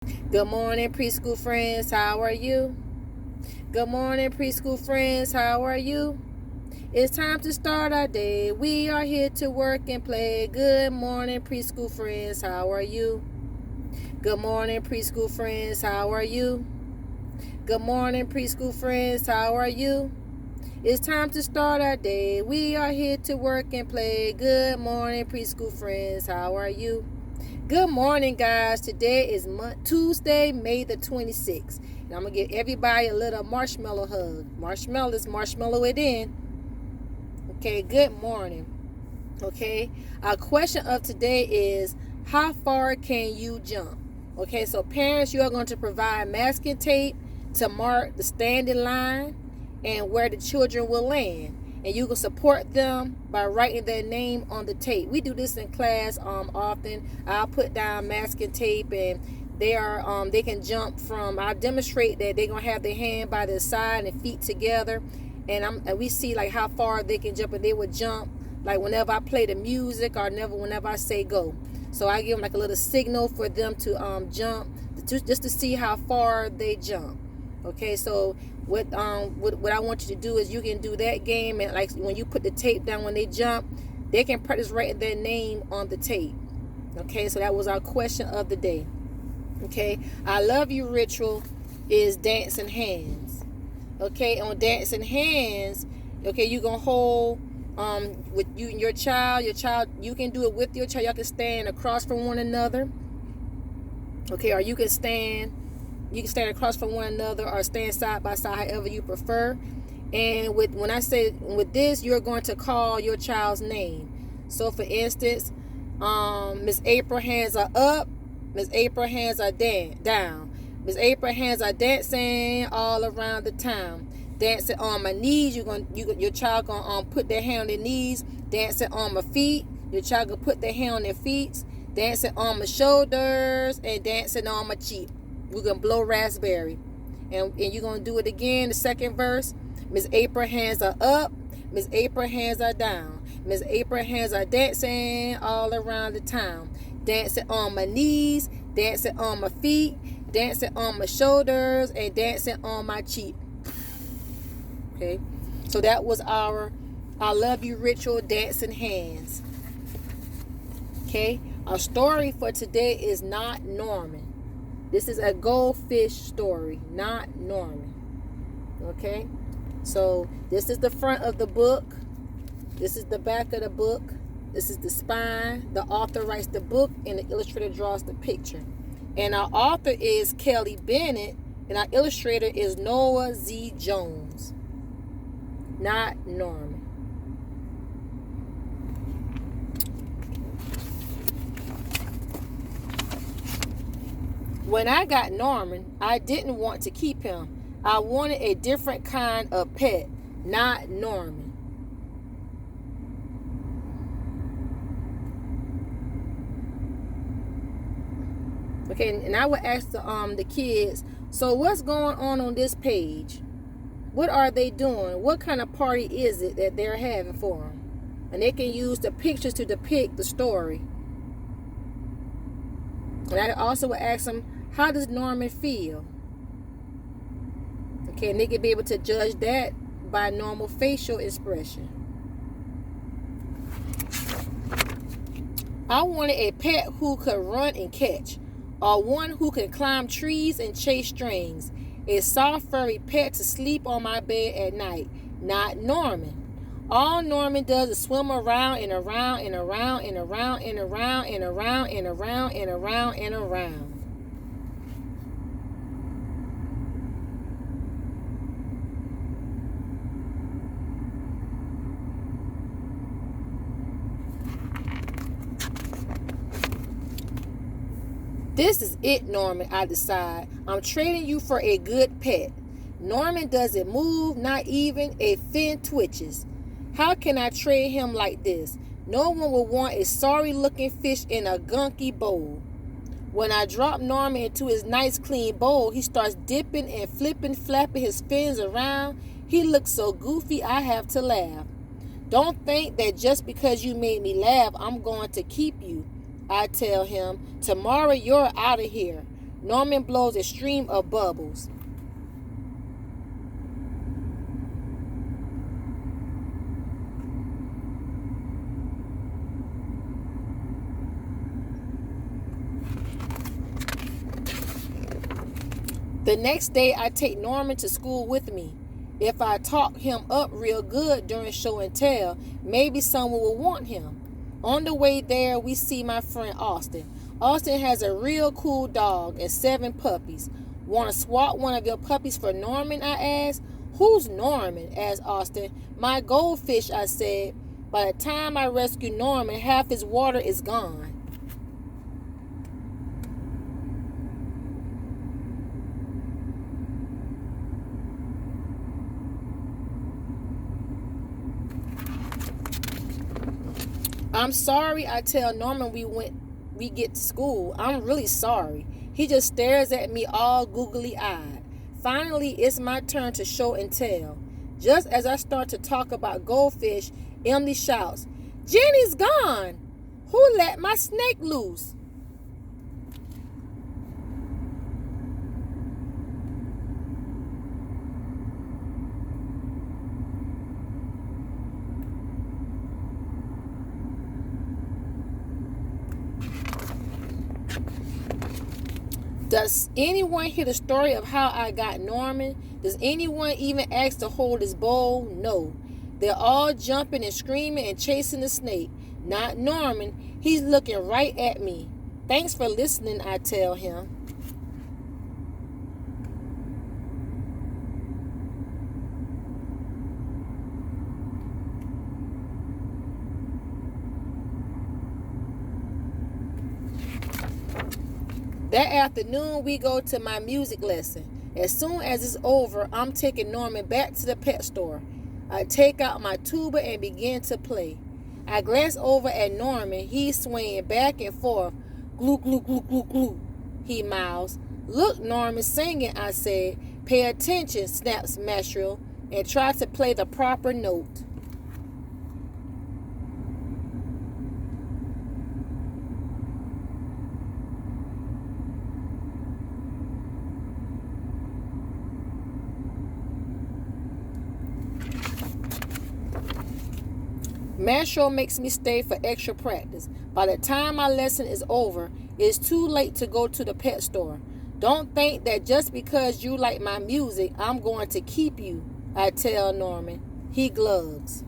Good morning, preschool friends. How are you? Good morning, preschool friends. How are you? It's time to start our day. We are here to work and play. Good morning, preschool friends. How are you? Good morning, preschool friends. How are you? Good morning, preschool friends. How are you? It's time to start our day. We are here to work and play. Good morning, preschool friends. How are you? Good morning, guys. Today is Tuesday, May the 26th. And I'm going to give everybody a little marshmallow hug. Marshmallow it in. Okay, good morning. Okay, our question of today is, how far can you jump? Okay, so parents, you are going to provide masking tape to mark the standing line and where the children will land. And you can support them by writing their name on the tape. We do this in class often. I'll put down masking tape, and they can jump from. I demonstrate that they're gonna have their hand by their side and feet together, and we see like how far they can jump, and they would jump like whenever I play the music or whenever I say go. So I give them like a little signal for them to jump, just to see how far they jump. Okay, so what I want you to do is you can do that game, and like when you put the tape down when they jump, they can practice writing their name on the tape. Okay, so that was our question of the day. Okay, I love you ritual is dancing hands. Okay, on dancing hands, okay, you're gonna hold with you and your child. You can do it with your child. Y'all can stand across from one another. Okay, or you can stand across from one another or stand side by side, however you prefer. And when I say with this, you're going to call your child's name. So for instance, Miss April hands are up, Miss April hands are down. Miss April hands are dancing all around the town. Dancing on my knees, your child gonna put their hand on their knees. Dancing on my feet, your child gonna put their hand on their feet. Dancing on my shoulders and dancing on my cheek. We're gonna blow raspberry, and you're gonna do it again. The second verse, Miss April hands are up, Miss April hands are down. Miss April hands are dancing all around the town. Dancing on my knees, dancing on my feet, dancing on my shoulders, and dancing on my cheek. Okay, so that was our I love you ritual, dancing hands. Okay, our story for today is Not Norman. This is a goldfish story, Not Norman. Okay, so this is the front of the book. This is the back of the book. This is the spine. The author writes the book, and the illustrator draws the picture. And our author is Kelly Bennett, and our illustrator is Noah Z. Jones. Not Norman. When I got Norman, I didn't want to keep him. I wanted a different kind of pet, not Norman. Okay, and I would ask the kids, so what's going on this page? What are they doing? What kind of party is it that they're having for them? And they can use the pictures to depict the story. And I also would ask them, how does Norman feel? Okay, and they can be able to judge that by normal facial expression. I wanted a pet who could run and catch, or one who could climb trees and chase strings. A soft furry pet to sleep on my bed at night, not Norman. All Norman does is swim around and around and around and around and around and around and around and around and around. This is it, Norman, I decide. I'm trading you for a good pet. Norman doesn't move, not even a fin twitches. How can I trade him like this? No one will want a sorry-looking fish in a gunky bowl. When I drop Norman into his nice clean bowl, he starts dipping and flipping, flapping his fins around. He looks so goofy I have to laugh. Don't think that just because you made me laugh, I'm going to keep you. I tell him, tomorrow you're out of here. Norman blows a stream of bubbles. The next day, I take Norman to school with me. If I talk him up real good during show and tell, maybe someone will want him. On the way there, we see my friend Austin. Austin has a real cool dog and 7 puppies. Want to swap one of your puppies for Norman, I asked. Who's Norman? Asked Austin. My goldfish, I said. By the time I rescue Norman, half his water is gone. I'm sorry, I tell Norman we get to school. I'm really sorry. He just stares at me all googly-eyed. Finally, it's my turn to show and tell. Just as I start to talk about goldfish, Emily shouts, Jenny's gone! Who let my snake loose? Does anyone hear the story of how I got Norman? Does anyone even ask to hold his bowl? No. They're all jumping and screaming and chasing the snake. Not Norman. He's looking right at me. Thanks for listening, I tell him. That afternoon, we go to my music lesson. As soon as it's over, I'm taking Norman back to the pet store. I take out my tuba and begin to play. I glance over at Norman. He's swaying back and forth. Glue, glue, glue, glue, glue, he mouths. Look, Norman, singing, I said. Pay attention, snaps Mashril, and try to play the proper note. Mashril makes me stay for extra practice. By the time my lesson is over, it's too late to go to the pet store. Don't think that just because you like my music, I'm going to keep you, I tell Norman. He glugs.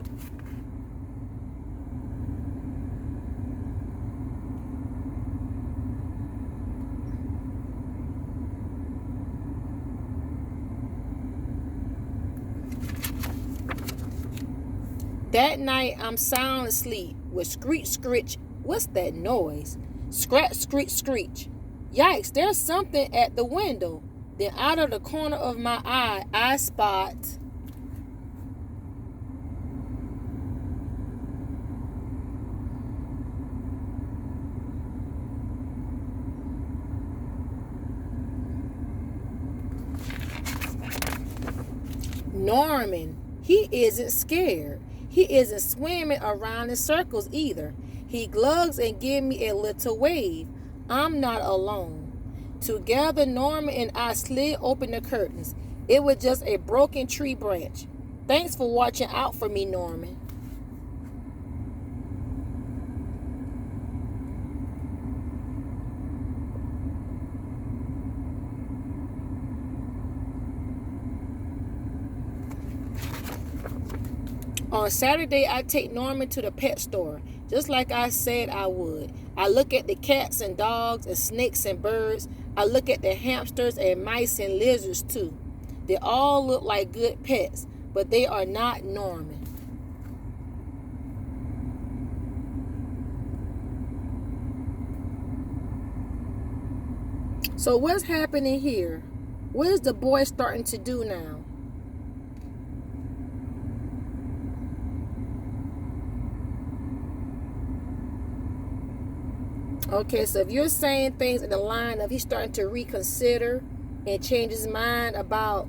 That night, I'm sound asleep with screech, screech. What's that noise? Scratch, screech, screech. Yikes, there's something at the window. Then out of the corner of my eye, I spot Norman. He isn't scared. He isn't swimming around in circles either. He glugs and gives me a little wave. I'm not alone. Together, Norman and I slid open the curtains. It was just a broken tree branch. Thanks for watching out for me, Norman. On Saturday, I take Norman to the pet store, just like I said I would. I look at the cats and dogs and snakes and birds. I look at the hamsters and mice and lizards too. They all look like good pets, but they are not Norman. So what's happening here? What is the boy starting to do now? Okay, so if you're saying things in the line of he's starting to reconsider and change his mind about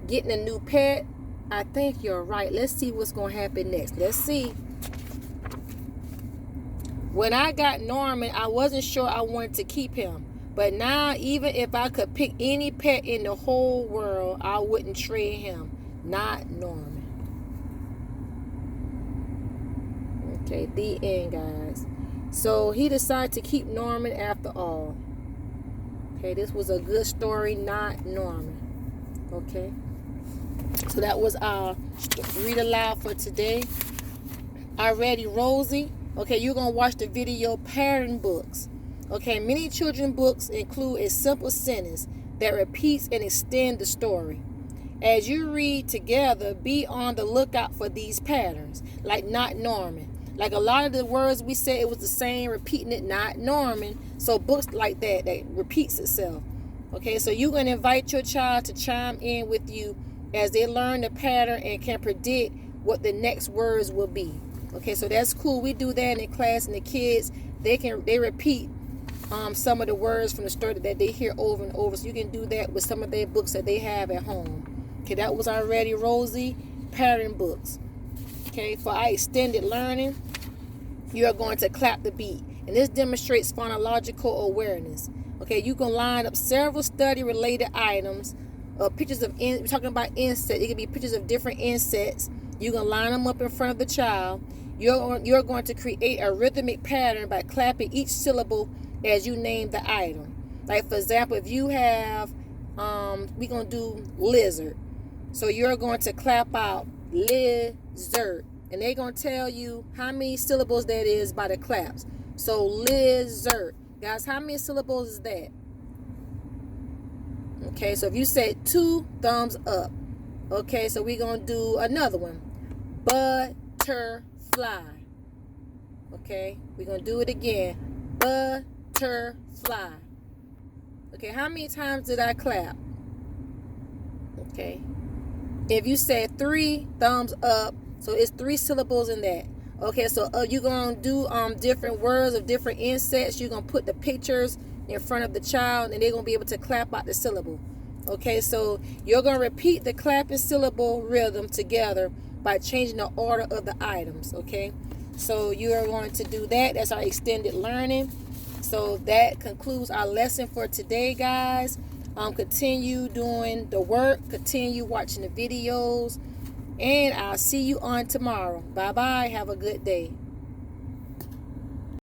getting a new pet, I think you're right. Let's see what's going to happen next. Let's see. When I got Norman, I wasn't sure I wanted to keep him, But now, even if I could pick any pet in the whole world, I wouldn't trade him. Not Norman. Okay, the end, guys. So he decided to keep Norman after all. Okay, this was a good story, not Norman. Okay. So that was our read aloud for today. Already, Rosie. Okay, you're going to watch the video Pattern Books. Okay, many children books include a simple sentence that repeats and extends the story. As you read together, be on the lookout for these patterns, like not Norman. Like a lot of the words we said, it was the same, repeating it, not Norman. So books like that repeats itself. Okay, so you're going to invite your child to chime in with you as they learn the pattern and can predict what the next words will be. Okay, so that's cool. We do that in class, and the kids, they repeat some of the words from the story that they hear over and over. So you can do that with some of their books that they have at home. Okay, that was already Rosie, Pattern Books. Okay, for our extended learning, you are going to clap the beat. And this demonstrates phonological awareness. Okay, you can line up several study-related items, pictures of, we're talking about insects. It can be pictures of different insects. You can line them up in front of the child. You're going to create a rhythmic pattern by clapping each syllable as you name the item. Like, for example, if you have, we're going to do lizard. So you're going to clap out lizard. And they're going to tell you how many syllables that is by the claps. So lizard. Guys, how many syllables is that? Okay, so if you said 2, thumbs up. Okay, so we're going to do another one. Butterfly. Okay, we're going to do it again. Butterfly. Okay, how many times did I clap? Okay. If you said 3, thumbs up. So it's 3 syllables in that. Okay, so you're going to do different words of different insects. You're going to put the pictures in front of the child, and they're going to be able to clap out the syllable. Okay, so you're going to repeat the clap and syllable rhythm together by changing the order of the items. Okay, so you are going to do that. That's our extended learning. So that concludes our lesson for today, guys. Continue doing the work. Continue watching the videos. And I'll see you on tomorrow. Bye-bye. Have a good day.